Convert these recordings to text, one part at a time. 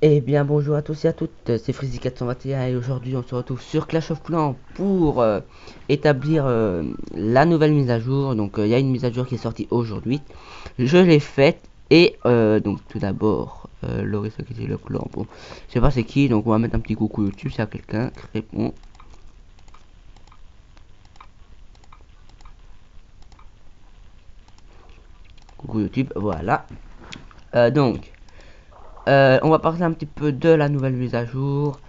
Eh bien bonjour à tous et à toutes, c'est Freezy421 et aujourd'hui on se retrouve sur Clash of Clans pour établir la nouvelle mise à jour. Donc il y a une mise à jour qui est sortie aujourd'hui, je l'ai faite et donc tout d'abord Loris qui est le clan, bon je sais pas c'est qui, donc on va mettre un petit coucou YouTube s'il y a quelqu'un qui répond. Coucou YouTube, voilà. Donc on va parler un petit peu de la nouvelle mise à jour.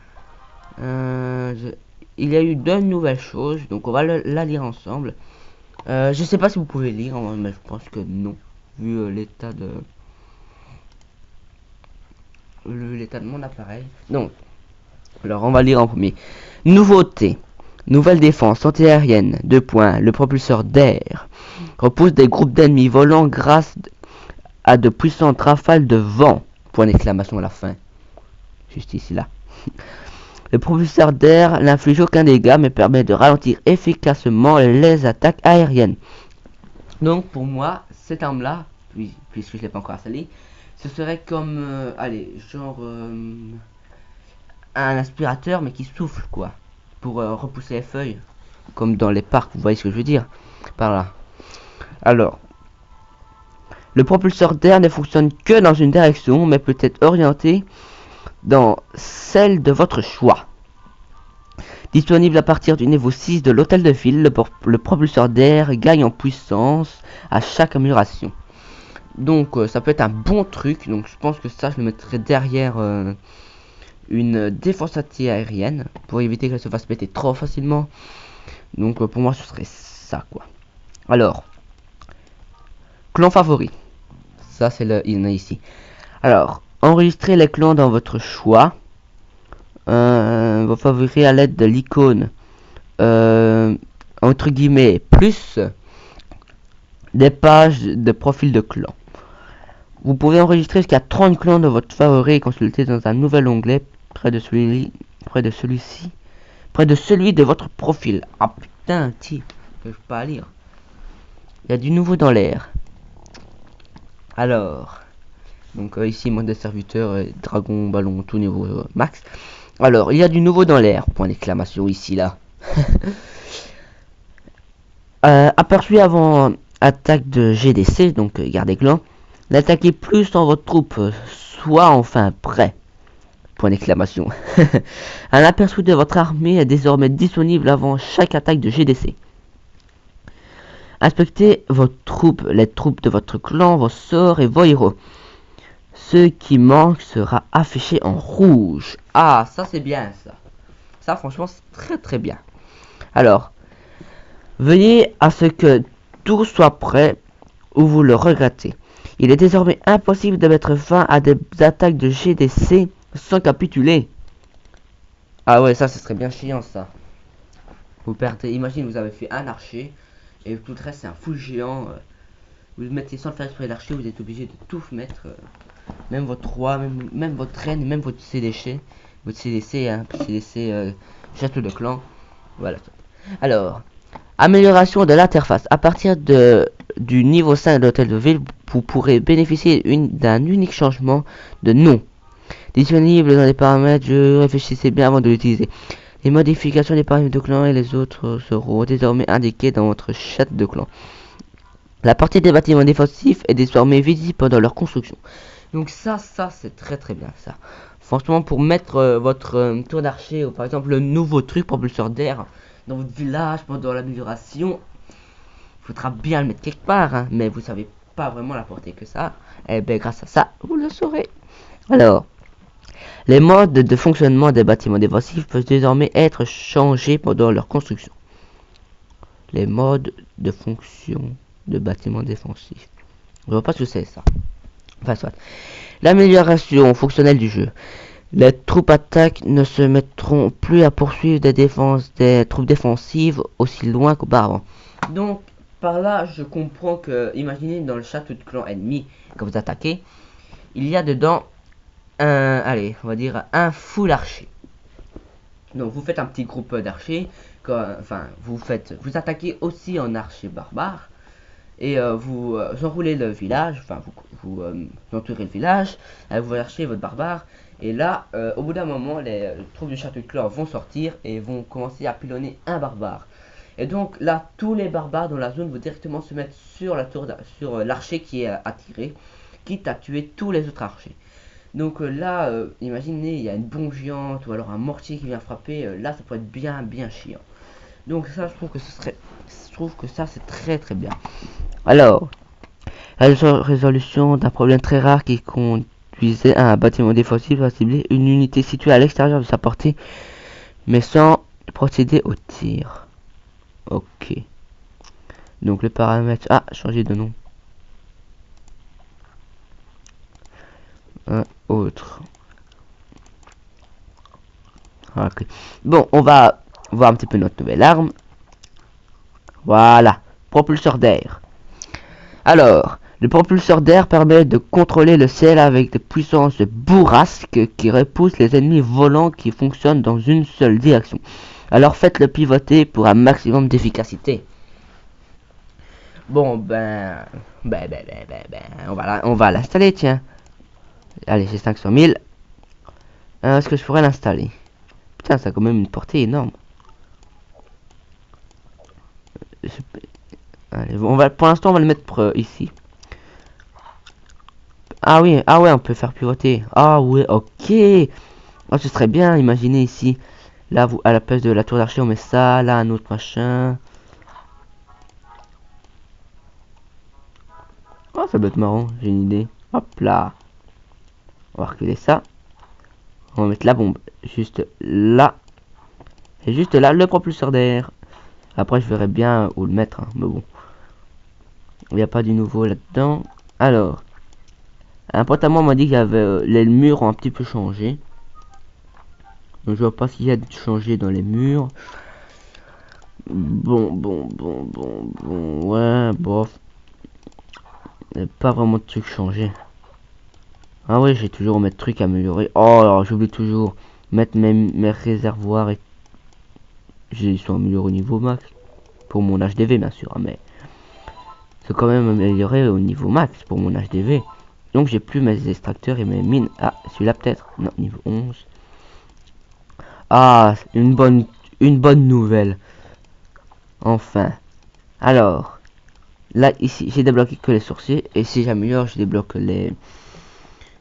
Il y a eu deux nouvelles choses, donc on va la lire ensemble. Je sais pas si vous pouvez lire, mais je pense que non, vu l'état de mon appareil. Donc, alors on va lire en premier. Nouveauté. Nouvelle défense antiaérienne. 2 points. Le propulseur d'air repousse des groupes d'ennemis volants grâce à de puissantes rafales de vent. Point d'exclamation à la fin. Juste ici là. Le propulseur d'air n'inflige aucun dégât mais permet de ralentir efficacement les attaques aériennes. Donc pour moi, cette arme là, puisque je l'ai pas encore installée, ce serait comme, allez, genre un aspirateur mais qui souffle quoi, pour repousser les feuilles, comme dans les parcs, vous voyez ce que je veux dire par là. Alors, le propulseur d'air ne fonctionne que dans une direction mais peut être orienté dans celle de votre choix. Disponible à partir du niveau 6 de l'hôtel de ville, le propulseur d'air gagne en puissance à chaque amélioration. Donc ça peut être un bon truc, donc je pense que ça je le mettrai derrière une défense anti-aérienne pour éviter qu'elle se fasse péter trop facilement. Donc pour moi ce serait ça quoi. Alors, clan favori, ça c'est le, il y en a ici. Alors, enregistrez les clans dans votre choix, vos favoris à l'aide de l'icône entre guillemets plus des pages de profil de clan. Vous pouvez enregistrer jusqu'à 30 clans de votre favori et consulter dans un nouvel onglet près de celui de votre profil. Ah putain, je peux pas lire. Il y a du nouveau dans l'air. Alors, donc ici mode de serviteur, dragon, ballon, tout niveau max. Alors, il y a du nouveau dans l'air. Point d'exclamation ici là. Aperçu avant attaque de GDC, donc gardez clan. N'attaquez plus sans votre troupe, soit enfin prêt. Point d'exclamation. Un aperçu de votre armée est désormais disponible avant chaque attaque de GDC. Inspectez vos troupes, les troupes de votre clan, vos sorts et vos héros. Ce qui manque sera affiché en rouge. Ah, ça c'est bien ça. Ça franchement c'est très très bien. Alors, veuillez à ce que tout soit prêt ou vous le regrettez. Il est désormais impossible de mettre fin à des attaques de GDC sans capituler. Ah ouais, ça ce serait bien chiant ça. Vous perdez, imagine vous avez fait un archer et tout le reste c'est un full géant. Vous mettez sans le faire exprès l'archer, vous êtes obligé de tout mettre. Même votre roi, même votre reine, même votre CDC. Votre CDC, hein, CDC château de clan. Voilà. Alors, amélioration de l'interface. À partir du niveau 5 de l'hôtel de ville, vous pourrez bénéficier d'un unique changement de nom. Disponible dans les paramètres, réfléchissez bien avant de l'utiliser. Les modifications des paramètres de clan et les autres seront désormais indiquées dans votre chat de clan. La partie des bâtiments défensifs est désormais visible pendant leur construction. Donc ça c'est très très bien ça. Franchement pour mettre votre tour d'archer ou par exemple le nouveau truc propulseur d'air dans votre village pendant l'amélioration, il faudra bien le mettre quelque part, hein, mais vous savez pas vraiment la portée que ça. Et bien grâce à ça, vous le saurez. Alors, les modes de fonctionnement des bâtiments défensifs peuvent désormais être changés pendant leur construction. Les modes de fonction de bâtiments défensifs. Je vois pas ce que c'est ça. Enfin soit. L'amélioration fonctionnelle du jeu. Les troupes attaques ne se mettront plus à poursuivre des troupes défensives aussi loin qu'auparavant. Donc par là je comprends que, imaginez dans le château de clan ennemi que vous attaquez, il y a dedans allez, on va dire un full archer. Donc vous faites un petit groupe d'archers, enfin vous attaquez aussi en archer barbare. et vous enroulez le village, enfin vous entourez le village, vous cherchez votre barbare, et là, au bout d'un moment, les troupes du château de Clore vont sortir et vont commencer à pilonner un barbare. Et donc là, tous les barbares dans la zone vont directement se mettre sur la tour, sur l'archer qui est attiré, quitte à tuer tous les autres archers. Donc là, imaginez, il y a une bombe géante ou alors un mortier qui vient frapper. Là, ça peut être bien chiant. Donc ça, je trouve que ça c'est très très bien. Alors, la résolution d'un problème très rare qui conduisait à un bâtiment défensif à cibler une unité située à l'extérieur de sa portée, mais sans procéder au tir. Ok. Donc le paramètre... Ah, changer de nom. Un autre. Ok. Bon, on va voir un petit peu notre nouvelle arme. Voilà. Propulseur d'air. Alors, le propulseur d'air permet de contrôler le ciel avec des puissances bourrasques qui repoussent les ennemis volants qui fonctionnent dans une seule direction. Alors faites-le pivoter pour un maximum d'efficacité. Bon, on va l'installer, tiens. Allez, j'ai 500 000. Est-ce que je pourrais l'installer? Putain, ça a quand même une portée énorme. Allez, pour l'instant, on va le mettre ici. Ah oui, ah ouais, on peut faire pivoter. Ah ouais, ok. Oh, ce serait bien, imaginez ici. Là, vous, à la place de la tour d'archer, on met ça. Là, un autre machin. Oh, ça doit être marrant, j'ai une idée. Hop là. On va reculer ça. On va mettre la bombe juste là. Et juste là, le propulseur d'air. Après, je verrai bien où le mettre, hein, mais bon. Il n'y a pas du nouveau là-dedans. Alors, un pote à moi m'a dit qu'il y avait les murs ont un petit peu changé. Donc, je vois pas s'il y a de changé dans les murs. Bon, ouais, bof. Il n'y a pas vraiment de trucs changés. Ah ouais, j'ai toujours mettre trucs améliorés. Oh, alors j'oublie toujours mettre mes réservoirs et ils sont améliorés au niveau max. Pour mon HDV, bien sûr, mais c'est quand même amélioré au niveau max pour mon HDV. Donc j'ai plus mes extracteurs et mes mines. Ah, celui-là peut-être. Non, niveau 11. Ah, une bonne nouvelle. Enfin. Alors, là, ici, j'ai débloqué que les sorciers. Et si j'améliore, je débloque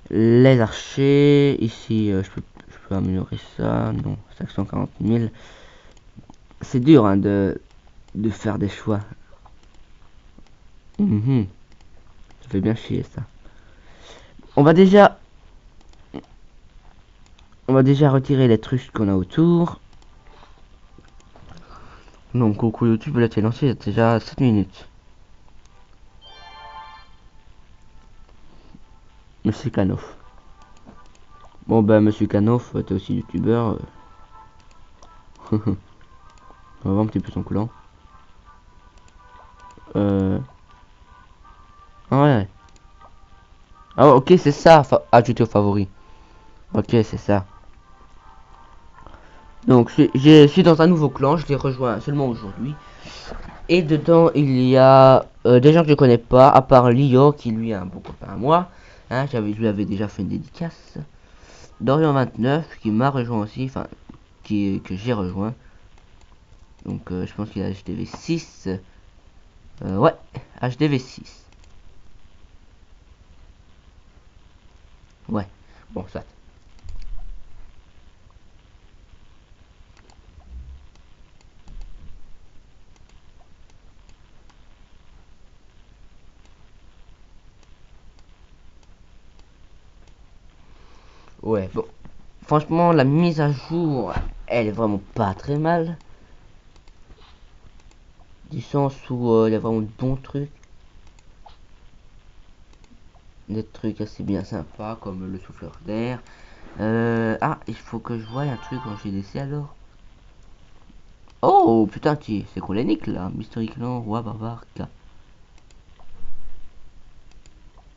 les archers. Ici, je peux améliorer ça. Non, 540 000. C'est dur hein, de faire des choix. Ça fait bien chier ça. On va déjà retirer les trucs qu'on a autour. Donc coucou YouTube, là t'es lancé il y a déjà 7 minutes. Monsieur Canoff. Bon bah Monsieur Canoff, t'es aussi youtubeur. On va voir un petit peu son clan. Ah ouais. Ah ok c'est ça, ajouter aux favoris. Ok c'est ça. Donc je suis dans un nouveau clan, je l'ai rejoint seulement aujourd'hui. Et dedans il y a des gens que je connais pas, à part Lio qui lui est un bon copain à moi. Hein, je lui avais déjà fait une dédicace. Dorian 29 qui m'a rejoint aussi, enfin que j'ai rejoint. Donc je pense qu'il a HDV 6. Ouais, HDV 6. Ouais, bon ça. Ouais, bon. Franchement, la mise à jour, elle est vraiment pas très mal. Du sens où il y a vraiment de bons trucs. Des trucs assez bien sympas comme le souffleur d'air. Ah, il faut que je voie un truc en GDC alors. Oh putain, c'est qu'on les nique là. Mystery Clan, Roi Barbare, K.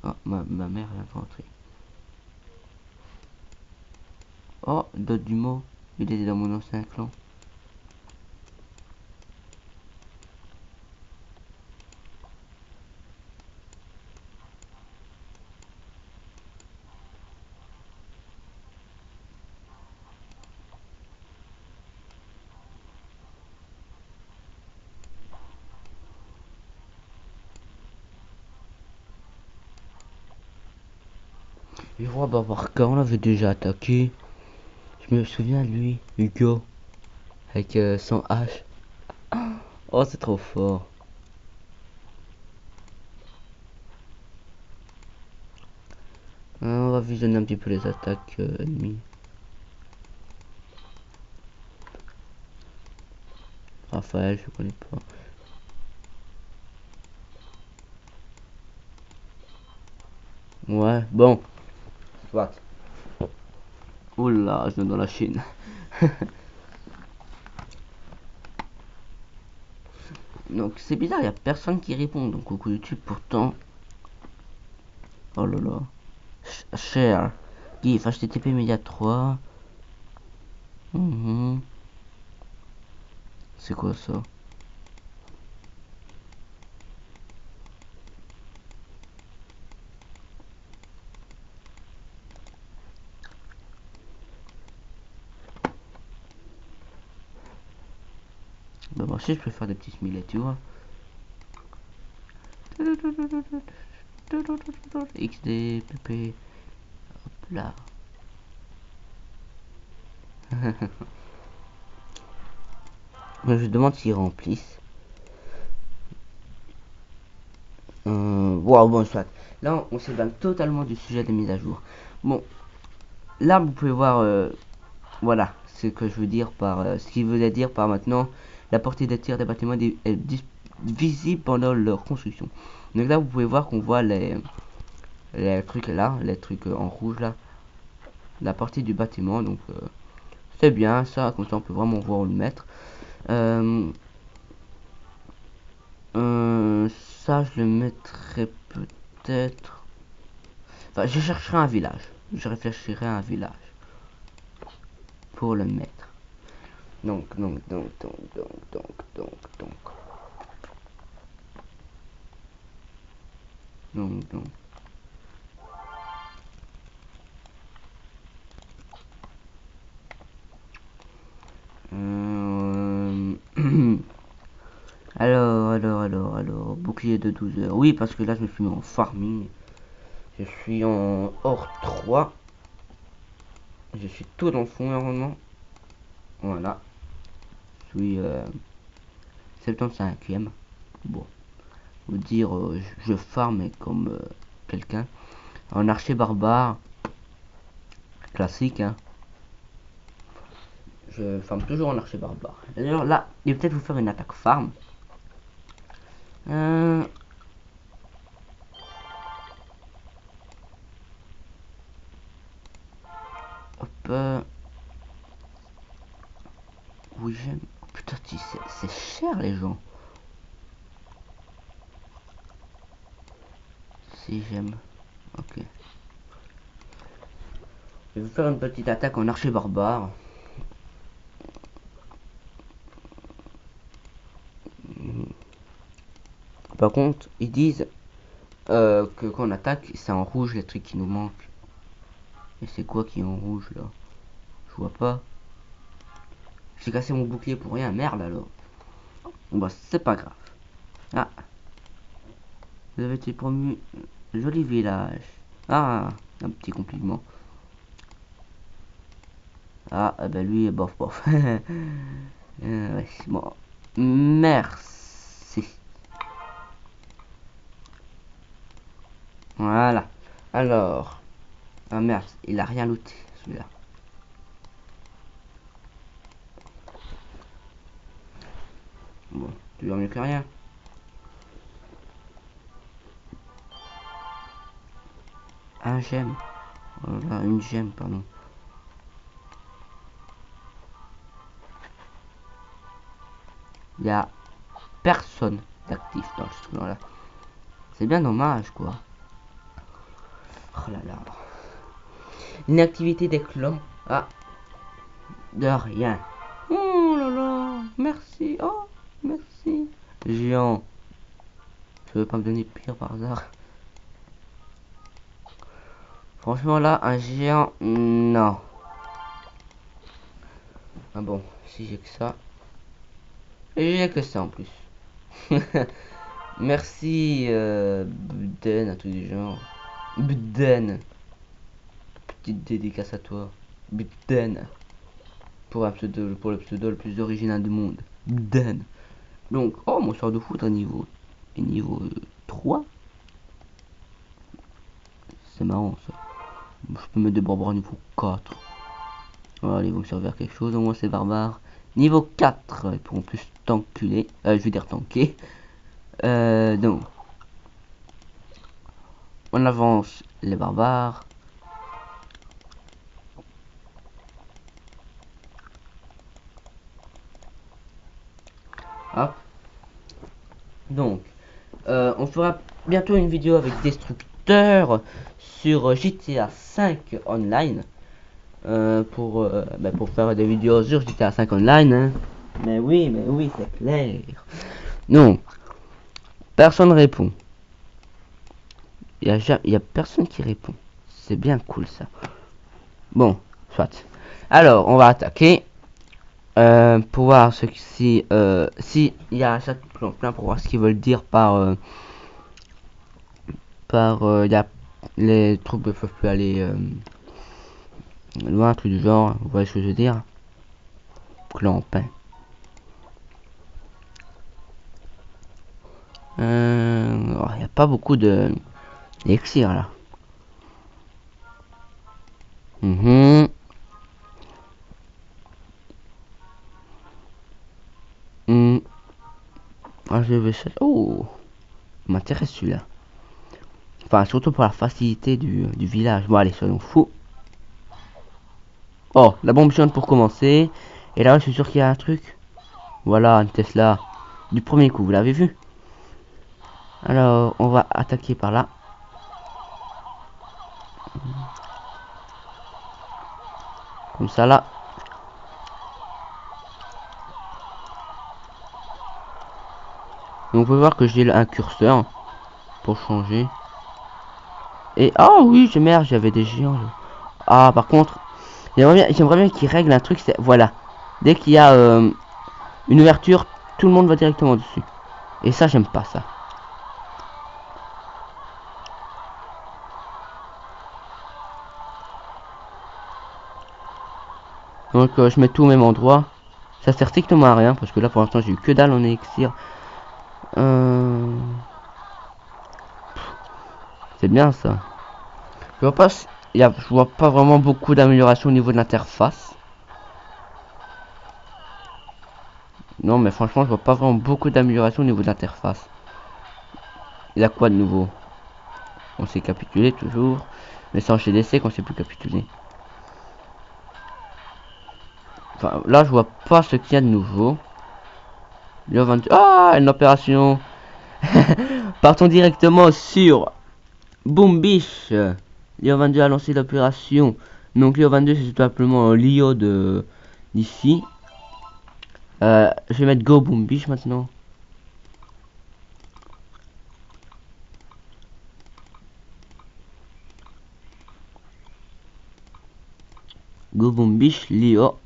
Ah, ma mère vient de rentrer. Oh, Dot du mot. Il était dans mon ancien clan. Le roi Barbarka, on l'avait déjà attaqué. Je me souviens de lui, Hugo, avec son hache. Oh, c'est trop fort. On va visionner un petit peu les attaques ennemies. Raphaël, je connais pas. Ouais, bon. Soit. Oula, je viens dans la Chine. Donc c'est bizarre, il y a personne qui répond. Donc coucou YouTube, pourtant. Oh là là. Share. GIF, HTTP Media 3. C'est quoi ça? Bah moi aussi je peux faire des petits smilets, tu vois. XD, PP. Hop là. Mais je demande s'ils remplissent. Wow, bon, soit. Là, on s'éloigne totalement du sujet des mises à jour. Bon, là, vous pouvez voir, voilà, ce que je veux dire par, ce qu'il veut dire par maintenant, la portée des tirs des bâtiments est visible pendant leur construction. Donc là, vous pouvez voir qu'on voit les trucs là, les trucs en rouge là, la partie du bâtiment. Donc, c'est bien ça, comme ça, on peut vraiment voir où le mettre. Ça, je le mettrai peut-être. Enfin, je chercherai un village. Je réfléchirai à un village pour le mettre. Donc. Alors, bouclier de 12 heures. Oui, parce que là, je me suis mis en farming. Je suis en hors 3. Je suis tout dans le fond, normalement. Voilà. Je suis 75e. Bon. Vous dire, je farme comme quelqu'un. En archer barbare. Classique, hein. Je farme toujours en archer barbare. D'ailleurs, là, il va peut-être vous faire une attaque farm. Hop. Oui, j'aime. Putain, c'est cher, les gens. Si j'aime. Ok. Je vais vous faire une petite attaque en archer barbare. Par contre, ils disent que quand on attaque, c'est en rouge les trucs qui nous manquent. Et c'est quoi qui est en rouge là? Je vois pas. J'ai cassé mon bouclier pour rien, merde alors. Bon bah c'est pas grave. Ah, vous avez été promu. Joli village. Ah, un petit compliment. Ah, ben lui, bof bof. Ouais, bon. Merci. Voilà. Alors. Ah merde, il a rien looté celui-là. Bon, toujours mieux que rien. Un gemme. Voilà, une gemme, pardon. Il y a personne d'actif dans ce truc là. C'est bien dommage quoi. Oh là là. Inactivité des clans. Ah, de rien. Oh là là. Merci. Oh, merci. Géant. Tu veux pas me donner pire par hasard? Franchement là, un géant, non. Ah bon, si j'ai que ça. Et j'ai que ça en plus. Merci Buden, un truc du genre. Buden. petite dédicace à toi. Biden. Pour le pseudo le plus original du monde. Biden. Donc, oh, mon sort de foudre est niveau 3. C'est marrant ça. Je peux mettre des barbares niveau 4. Voilà, ils vont me servir à quelque chose, au moins ces barbares. Niveau 4, ils pourront plus t'enculer. Je veux dire tanker. Donc, on avance les barbares. Hop. Donc, on fera bientôt une vidéo avec Destructeur sur GTA 5 Online. Pour faire des vidéos sur GTA 5 Online. Hein. Mais oui, c'est clair. Non. Personne répond. Il y a personne qui répond. C'est bien cool ça. Bon, soit. Alors, on va attaquer. Pour voir ce que si il y a un chat plein pour voir ce qu'ils veulent dire par y a, les troupes ne peuvent plus aller loin, un truc du genre, vous voyez ce que je veux dire. Clan pain. Il n'y a pas beaucoup de d'élixir là. Ah, je vais chercher. Oh, m'intéresse celui-là. Enfin, surtout pour la facilité du village. Bon, allez, soyons fous. Oh, la bombe jaune pour commencer. Et là, je suis sûr qu'il y a un truc. Voilà, une Tesla. Du premier coup, vous l'avez vu. Alors, on va attaquer par là. Comme ça, là. Donc, on peut voir que j'ai un curseur pour changer. Et, oh oui, merde, j'avais des géants. Ah, par contre, j'aimerais bien qu'ils règlent un truc. C'est, voilà. Dès qu'il y a une ouverture, tout le monde va directement dessus. Et ça, j'aime pas ça. Donc je mets tout au même endroit. Ça sert strictement à rien parce que là pour l'instant j'ai eu que dalle en élixir. C'est bien ça. Je vois pas, je vois pas vraiment beaucoup d'amélioration au niveau de l'interface. Non mais franchement je vois pas vraiment beaucoup d'amélioration au niveau de l'interface. Il y a quoi de nouveau? On s'est capitulé toujours. Mais c'est en CDC qu'on s'est plus capitulé. Enfin là je vois pas ce qu'il y a de nouveau. Ah, une opération. Partons directement sur Boom Biche. Lio 22 a lancé l'opération. Donc Lio 22 c'est tout simplement un Lio de d'ici. Je vais mettre Go Boom Biche maintenant. Go Boom Biche Lio.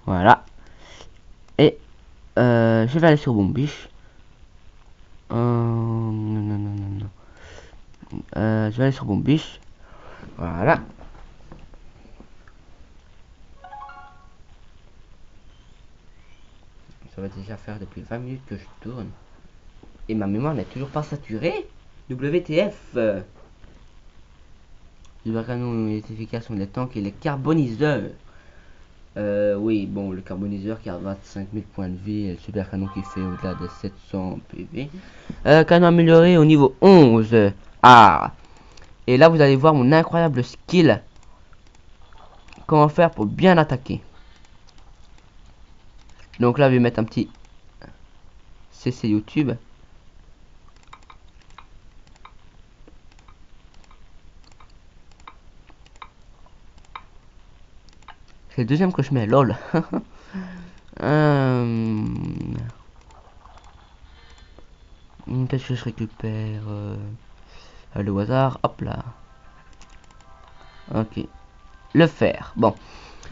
Voilà. Et je vais aller sur Boom Biche. Non. Je vais aller sur Boom Biche. Voilà. Ça va déjà faire depuis 20 minutes que je tourne. Et ma mémoire n'est toujours pas saturée. WTF. Le canon est efficace sur les tanks et les carboniseurs. Oui, bon, le carboniseur qui a 25 000 points de vie et le super canon qui fait au-delà de 700 PV. Canon amélioré au niveau 11. Ah. Et là, vous allez voir mon incroyable skill. Comment faire pour bien attaquer. Donc là, je vais mettre un petit CC YouTube. C'est le deuxième que je mets, lol. Peut-être que je récupère le hasard. Hop là. Ok. Le fer. Bon.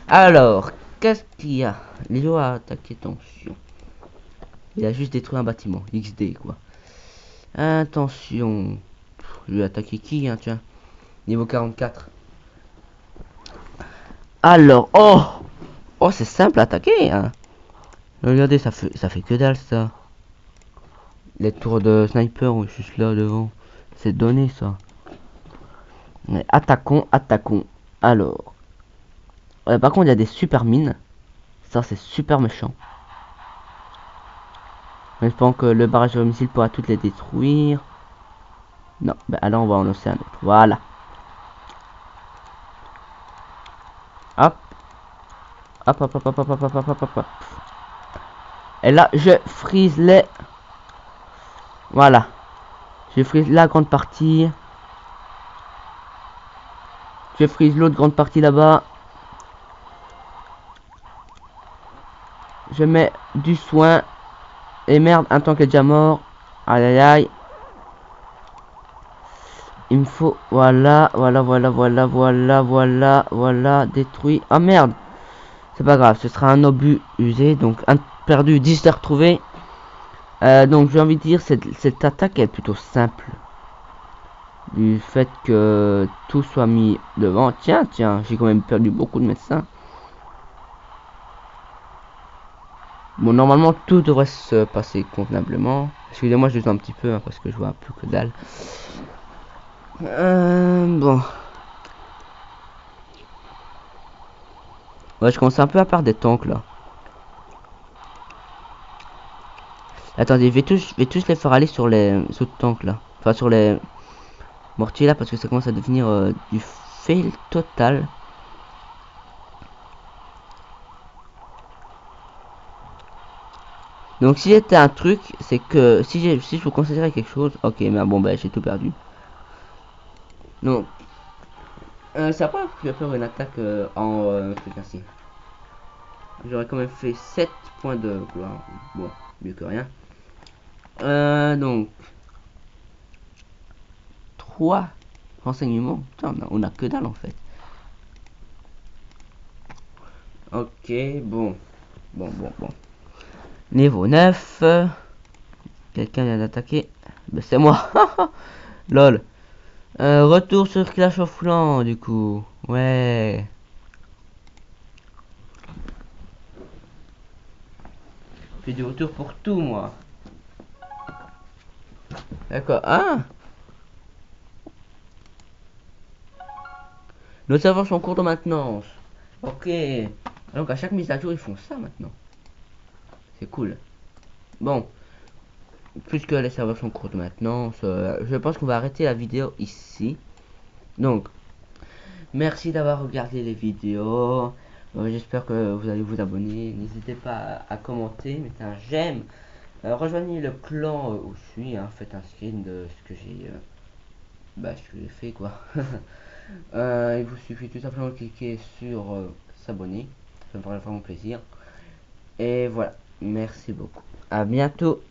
Alors, qu'est-ce qu'il y a? Léo a attaqué, attention. Il a juste détruit un bâtiment. XD, quoi. Attention. Je vais attaquer qui, hein, tiens. Niveau 44. Alors, oh! Oh, c'est simple à attaquer, hein. Regardez, ça fait que dalle, ça. Les tours de sniper, oui, juste là, devant. C'est donné, ça. Mais attaquons, attaquons. Alors. Par contre, il y a des super mines. Ça, c'est super méchant. Mais je pense que le barrage de missile pourra toutes les détruire. Non, ben alors on va en lancer un autre. Voilà. Hop. Hop, hop, hop, hop, hop, hop, hop, hop, hop, hop. Et là, je frise les... Voilà. Je frise la grande partie. Je frise l'autre grande partie là-bas. Je mets du soin. Et merde, un tank est déjà mort. Aïe aïe aïe. Il me faut... Voilà, voilà, voilà, voilà, voilà, voilà, voilà. Détruit. Ah merde. C'est pas grave, ce sera un obus usé. Donc, un perdu, 10 de retrouvé. Donc, j'ai envie de dire, cette attaque est plutôt simple. Du fait que tout soit mis devant. Tiens, tiens, j'ai quand même perdu beaucoup de médecins. Bon, normalement, tout devrait se passer convenablement. Excusez-moi, je joue un petit peu, hein, parce que je vois plus que dalle. Bon. Ouais, je commence un peu à perdre des tanks, là. Attendez, je vais tous les faire aller sur les sous-tanks, là. Enfin, sur les mortiers, là, parce que ça commence à devenir du fail total. Donc si j'étais un truc, c'est que si je vous considérais quelque chose, ok, mais bon bah j'ai tout perdu. Donc c'est pas que je vais faire une attaque en truc ainsi. J'aurais quand même fait 7 points de gloire. Bon, mieux que rien. Donc 3 renseignements. Putain, on a que dalle en fait. Ok, bon. Bon. Niveau 9. Quelqu'un vient d'attaquer. Ben, c'est moi. Lol. Retour sur Clash of Clans du coup. Ouais. Je fais du retour pour tout moi. D'accord. Ah. Nos serveurs sont en cours de maintenance. Ok. Donc à chaque mise à jour ils font ça maintenant. C'est cool. Bon. Puisque les serveurs sont en cours de maintenance, je pense qu'on va arrêter la vidéo ici. Donc. Merci d'avoir regardé les vidéos. J'espère que vous allez vous abonner. N'hésitez pas à commenter, mettez un j'aime. Rejoignez le clan où je suis. Hein, faites un screen de ce que j'ai fait quoi. Il vous suffit tout simplement de cliquer sur s'abonner. Ça me ferait vraiment plaisir. Et voilà. Merci beaucoup. À bientôt.